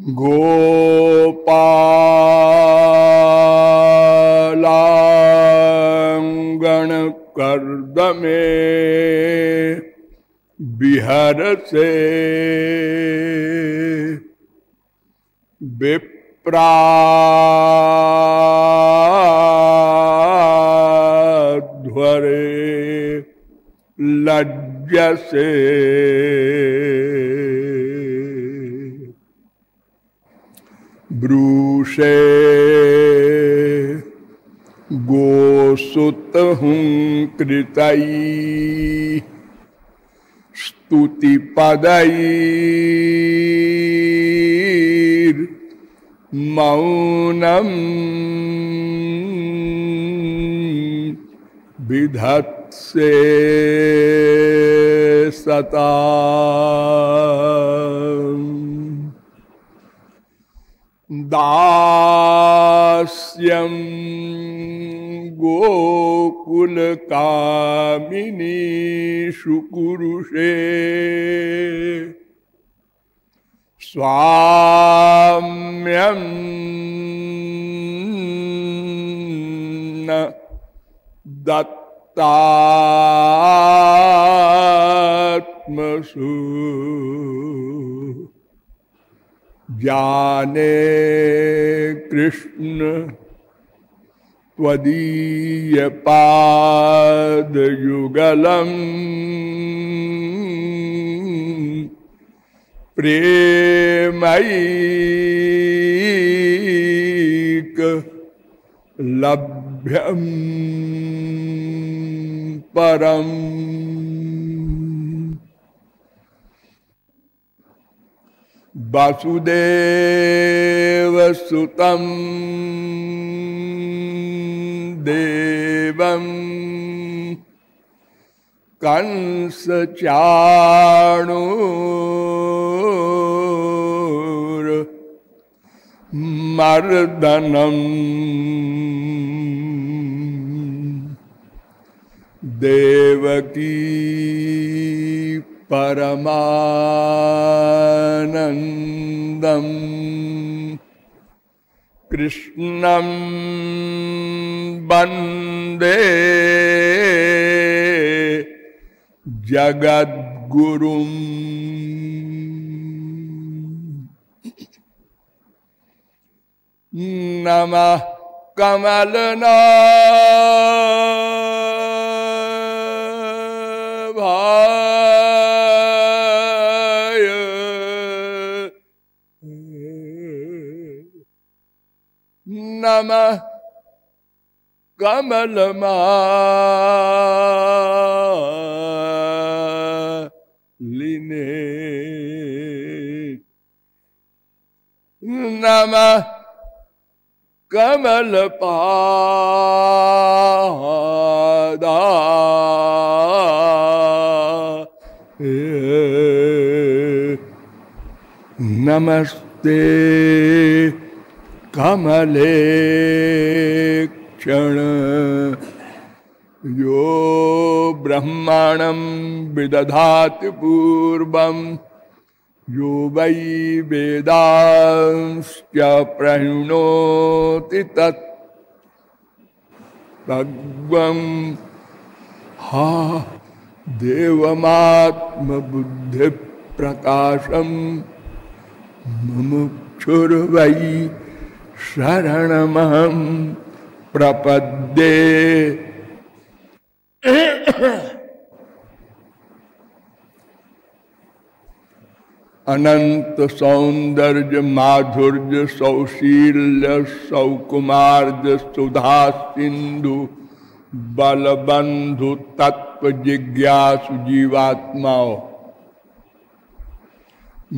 गोपालांगण कर्दमे विहरसे विप्राध्वरे लज्जसे ब्रूषे गोसुत हूँ कृतई स्तुति पदैर मौनम विधत्से सता दास्यं गोकुल कामिनी शुकुरुषे स्वाम्यं न दत्तात्मसु जाने कृष्ण त्वदीय पाद युगलम प्रेमैक लभ्यम परम। वासुदेव सुतं देवं कंस चाणूर मर्दनम देवकी परमानंदम कृष्णं वंदे जगद्गुरुं। नमः कमलनाभाय नमः कमलमालिने नमः कमलपादाय नमस्ते कमले क्षण यो ब्रह्माणं विदधाति पूर्वं यो वै वेदांश्च प्रणोति तत् तद्वं हा देवमात्मबुद्धि प्रकाशम मुमुक्षुर्वै शरणमहं प्रपद्ये। अनंत सौंदर्य माधुर्य सौशील्य सौकुमार्य सुधा सिंधु बलबंधु तत्व जिज्ञासु जीवात्माओं,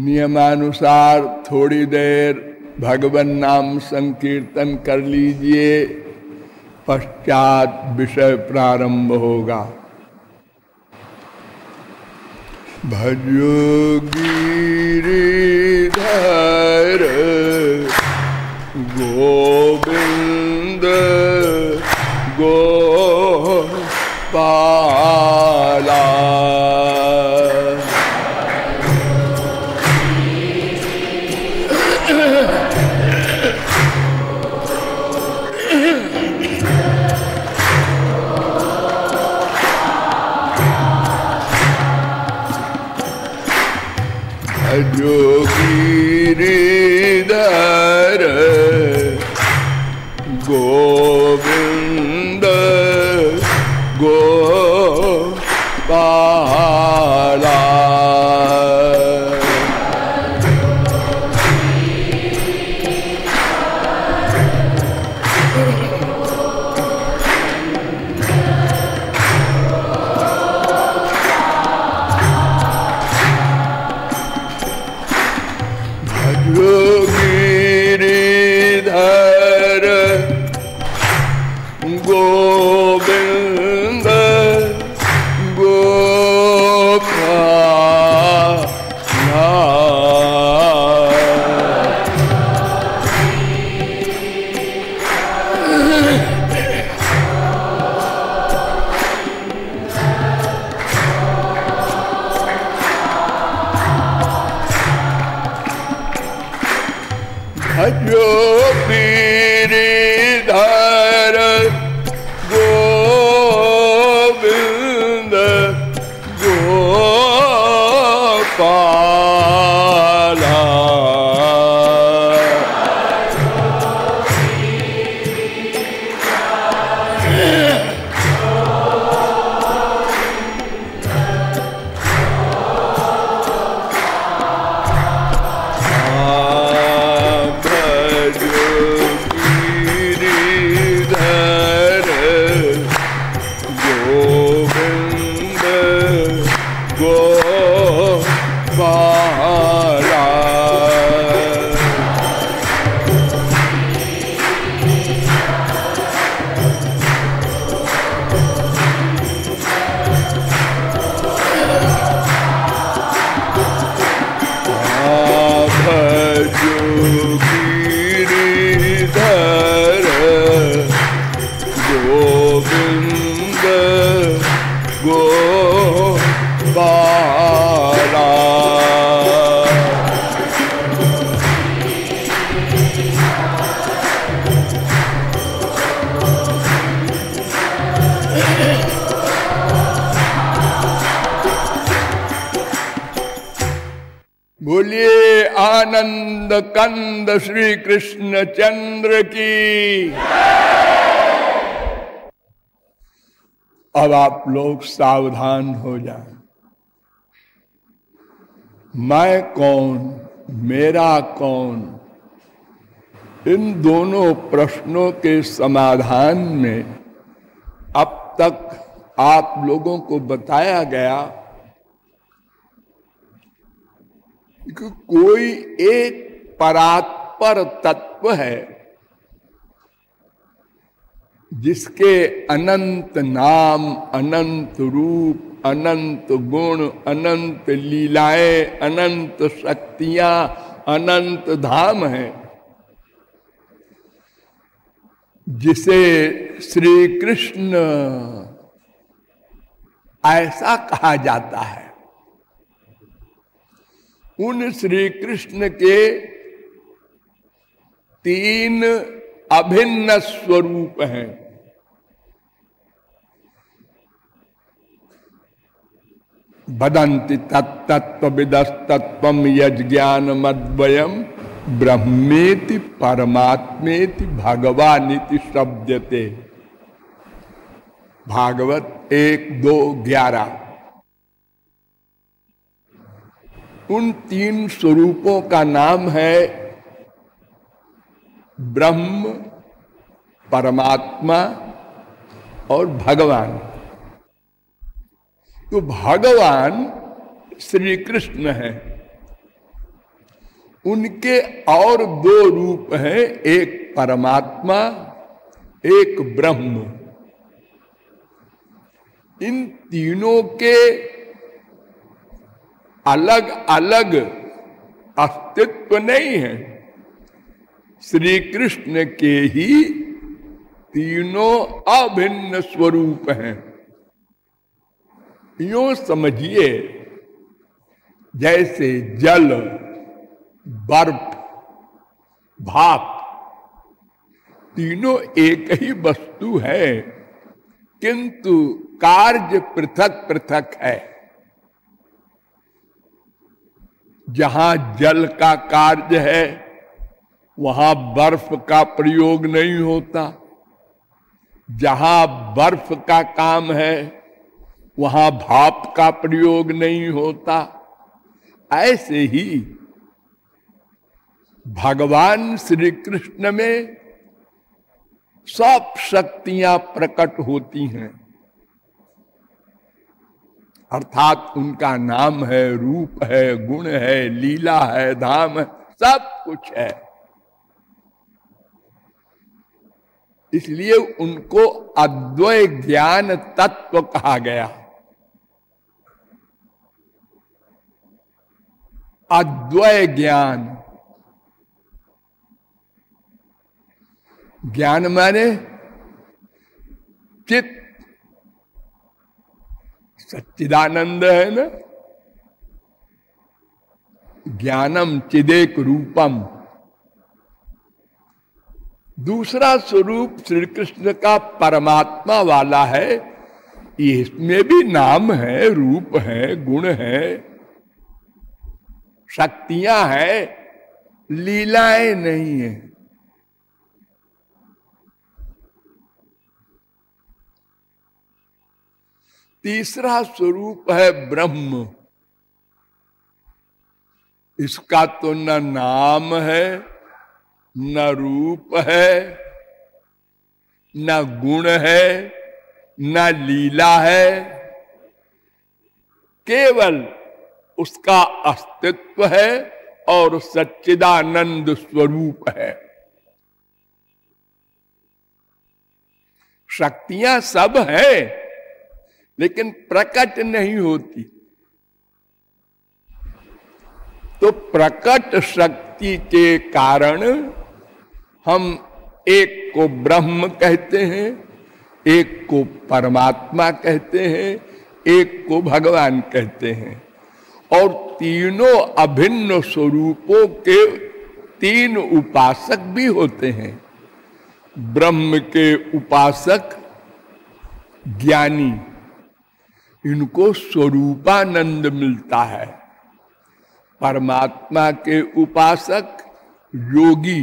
नियमानुसार थोड़ी देर भगवन नाम संकीर्तन कर लीजिए, पश्चात विषय प्रारंभ होगा। भजो गिरिधर गोविंद गोपाला भजो गिरिधर गोविंद गोपाला। गिरिधर गोविंद गोपाला। भजो गिरिधर गोविंद गोपाला। बोलिए आनंद कंद श्री कृष्ण चंद्र की। अब आप लोग सावधान हो जाएं। मैं कौन, मेरा कौन, इन दोनों प्रश्नों के समाधान में अब तक आप लोगों को बताया गया कि कोई एक परात्पर तत्व है जिसके अनंत नाम, अनंत रूप, अनंत गुण, अनंत लीलाएं, अनंत शक्तियां, अनंत धाम हैं, जिसे श्री कृष्ण ऐसा कहा जाता है। उन श्री कृष्ण के तीन अभिन्न स्वरूप हैं। वदन्ति तत्तत्त्वविदस्तत्त्वं यज्ञानमद्वयम् ब्रह्मेति परमात्मेति भगवानिति शब्दते। भागवत 1-2-11। उन तीन स्वरूपों का नाम है ब्रह्म, परमात्मा और भगवान। तो भगवान श्री कृष्ण है। उनके और दो रूप हैं, एक परमात्मा, एक ब्रह्म। इन तीनों के अलग अलग अस्तित्व नहीं है। श्री कृष्ण के ही तीनों अभिन्न स्वरूप हैं। यूं समझिए जैसे जल, बर्फ, भाप तीनों एक ही वस्तु है, किंतु कार्य पृथक पृथक है। जहां जल का कार्य है वहां बर्फ का प्रयोग नहीं होता, जहां बर्फ का काम है वहां भाप का प्रयोग नहीं होता। ऐसे ही भगवान श्री कृष्ण में सब शक्तियां प्रकट होती हैं, अर्थात उनका नाम है, रूप है, गुण है, लीला है, धाम है, सब कुछ है। इसलिए उनको अद्वय ज्ञान तत्व कहा गया। अद्वय ज्ञान, ज्ञान माने चित, सच्चिदानंद है ना, ज्ञानम चिदेक रूपम। दूसरा स्वरूप श्री कृष्ण का परमात्मा वाला है, इसमें भी नाम है, रूप है, गुण है, शक्तियां हैं, लीलाएं नहीं है। तीसरा स्वरूप है ब्रह्म। इसका तो न नाम है, न रूप है, न गुण है, न लीला है, केवल उसका अस्तित्व है और सच्चिदानंद स्वरूप है। शक्तियां सब है लेकिन प्रकट नहीं होती। तो प्रकट शक्ति के कारण हम एक को ब्रह्म कहते हैं, एक को परमात्मा कहते हैं, एक को भगवान कहते हैं। और तीनों अभिन्न स्वरूपों के तीन उपासक भी होते हैं। ब्रह्म के उपासक ज्ञानी, इनको स्वरूपानंद मिलता है। परमात्मा के उपासक योगी,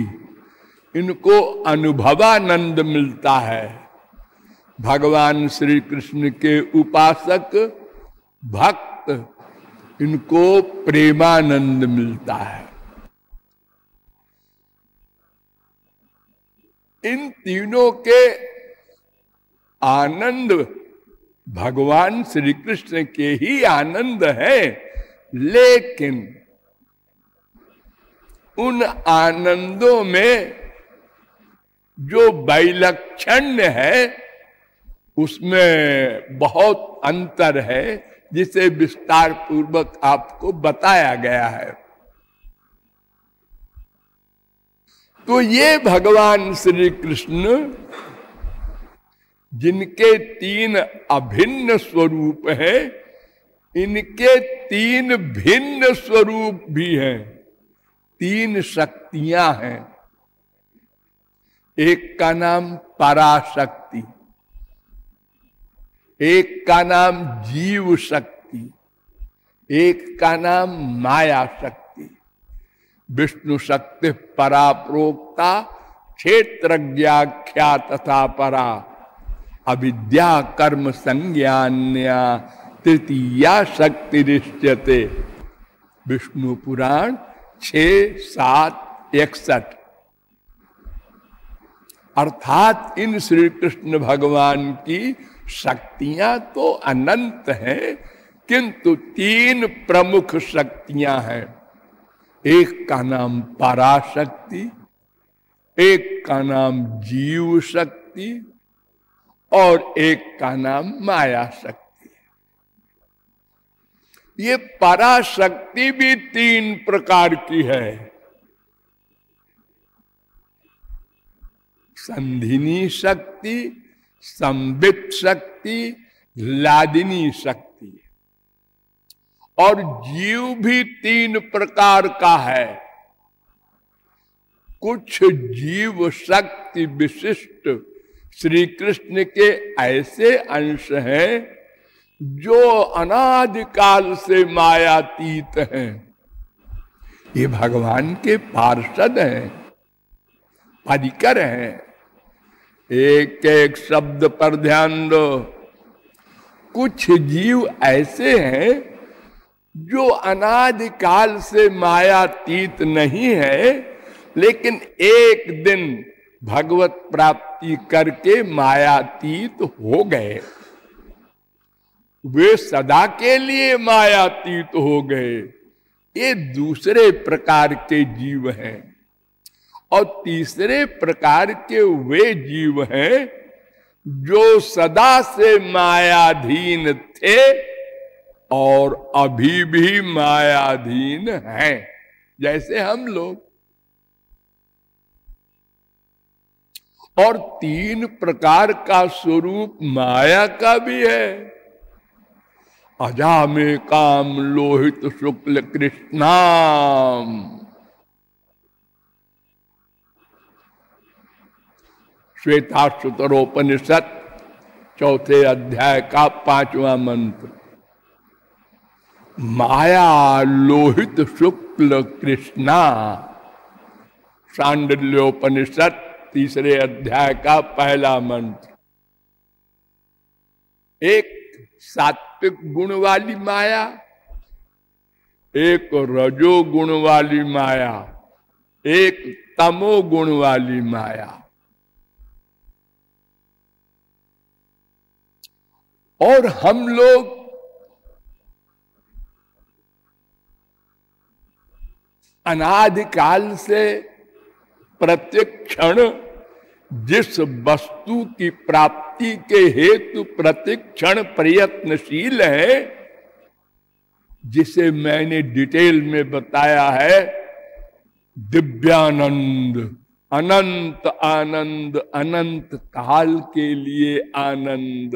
इनको अनुभवानंद मिलता है। भगवान श्री कृष्ण के उपासक भक्त, इनको प्रेमानंद मिलता है। इन तीनों के आनंद भगवान श्री कृष्ण के ही आनंद है, लेकिन उन आनंदों में जो वैलक्षण्य है उसमें बहुत अंतर है, जिसे विस्तार पूर्वक आपको बताया गया है। तो ये भगवान श्री कृष्ण जिनके तीन अभिन्न स्वरूप हैं, इनके तीन भिन्न स्वरूप भी हैं, तीन शक्तियां हैं। एक का नाम पराशक्ति, एक का नाम जीव शक्ति, एक का नाम माया शक्ति। विष्णु शक्ति परा प्रोक्ता क्षेत्रज्ञाख्या तथा परा, अविद्या कर्म संज्ञान्या तृतीया शक्ति रिष्यते। विष्णु पुराण 6-7-61। अर्थात इन श्री कृष्ण भगवान की शक्तियां तो अनंत हैं, किंतु तीन प्रमुख शक्तियां हैं। एक का नाम पराशक्ति, एक का नाम जीव शक्ति और एक का नाम माया शक्ति। ये पराशक्ति भी तीन प्रकार की है। संधिनी शक्ति, संबित शक्ति, लादिनी शक्ति। और जीव भी तीन प्रकार का है। कुछ जीव शक्ति विशिष्ट श्री कृष्ण के ऐसे अंश हैं जो अनादिकाल से मायातीत हैं। ये भगवान के पार्षद हैं, परिकर हैं। एक एक शब्द पर ध्यान दो। कुछ जीव ऐसे हैं जो अनादि काल से मायातीत नहीं है, लेकिन एक दिन भगवत प्राप्ति करके मायातीत हो गए। वे सदा के लिए मायातीत हो गए। ये दूसरे प्रकार के जीव हैं। और तीसरे प्रकार के वे जीव हैं जो सदा से मायाधीन थे और अभी भी मायाधीन हैं, जैसे हम लोग। और तीन प्रकार का स्वरूप माया का भी है। अजा में काम लोहित शुक्ल कृष्णाम। श्वेताश्वतरोपनिषद 4 अध्याय का 5वां मंत्र। माया लोहित शुक्ल कृष्णा। सांडल्योपनिषद 3 अध्याय का 1 मंत्र। एक सात्विक गुण वाली माया, एक रजो गुण वाली माया, एक तमो गुण वाली माया। और हम लोग अनादिकाल से प्रत्येक क्षण जिस वस्तु की प्राप्ति के हेतु प्रतिक्षण प्रयत्नशील है, जिसे मैंने डिटेल में बताया है, दिव्यानंद, अनंत आनंद, अनंत काल के लिए आनंद।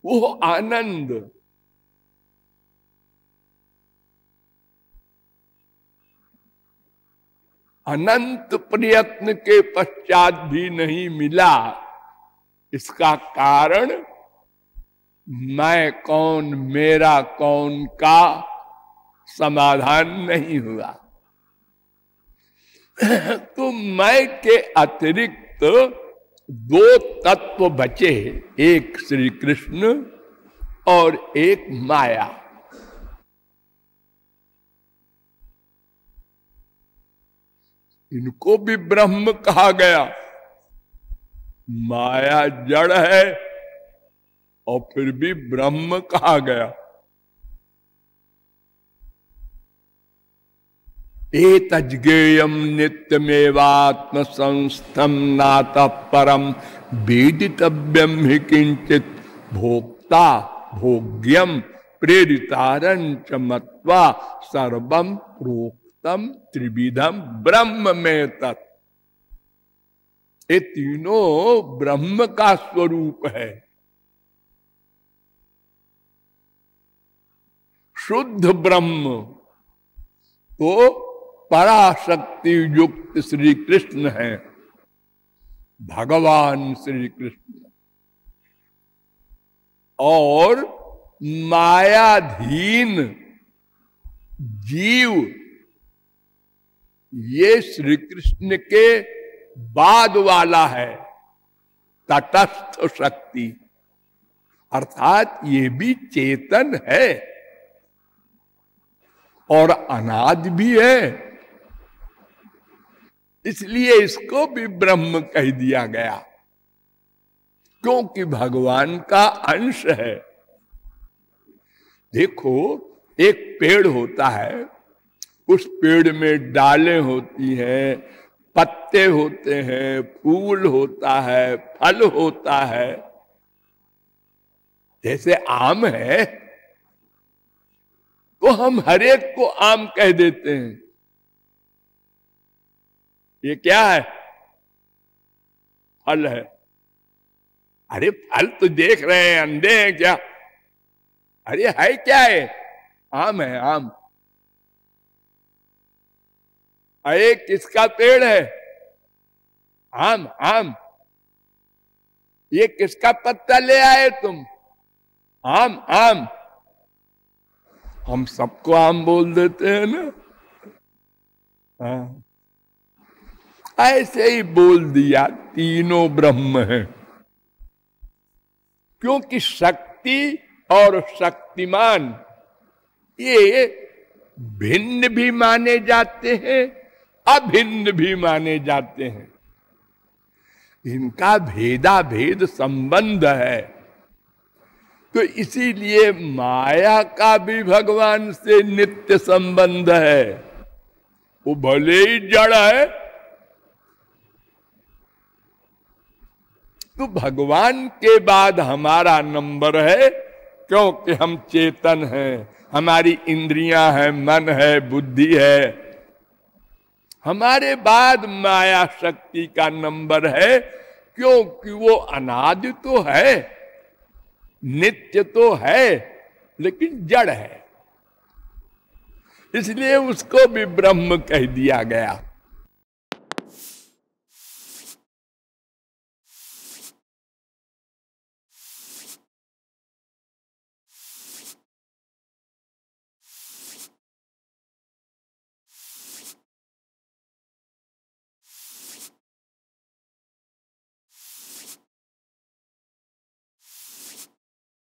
वो आनंद अनंत प्रयत्न के पश्चात भी नहीं मिला। इसका कारण मैं कौन, मेरा कौन का समाधान नहीं हुआ। तो मैं के अतिरिक्त 2 तत्व बचे, एक श्री कृष्ण और एक माया। इनको भी ब्रह्म कहा गया। माया जड़ है और फिर भी ब्रह्म कहा गया। एतज्ञेयं नित्यमेवात्म संस्थम नातः परम वेदितव्यम हि किंचित भोक्ता भोग्यम प्रेरितारंच मत्वा सर्वम प्रोक्तम त्रिविधम ब्रह्म में तत्। ये तीनों ब्रह्म का स्वरूप है। शुद्ध ब्रह्म तो पराशक्ति युक्त श्री कृष्ण है, भगवान श्री कृष्ण। और मायाधीन जीव ये श्री कृष्ण के बाद वाला है, तटस्थ शक्ति। अर्थात ये भी चेतन है और अनादि भी है, इसलिए इसको भी ब्रह्म कह दिया गया, क्योंकि भगवान का अंश है। देखो, एक पेड़ होता है, उस पेड़ में डालें होती हैं, पत्ते होते हैं, फूल होता है, फल होता है। जैसे आम है तो हम हर एक को आम कह देते हैं। ये क्या है? फल है। अरे फल तो देख रहे हैं, अंधे हैं क्या? अरे है क्या है? आम है, आम। अरे किसका पेड़ है? आम, आम। ये किसका पत्ता ले आए तुम? आम, आम। हम सबको आम बोल देते हैं ना। हाँ। ऐसे ही बोल दिया तीनों ब्रह्म है, क्योंकि शक्ति और शक्तिमान ये भिन्न भी माने जाते हैं, अभिन्न भी माने जाते हैं। इनका भेदा भेद संबंध है। तो इसीलिए माया का भी भगवान से नित्य संबंध है। वो भले ही जड़ है, तो भगवान के बाद हमारा नंबर है, क्योंकि हम चेतन हैं, हमारी इंद्रियां हैं, मन है, बुद्धि है। हमारे बाद माया शक्ति का नंबर है, क्योंकि वो अनादि तो है, नित्य तो है, लेकिन जड़ है, इसलिए उसको भी ब्रह्म कह दिया गया।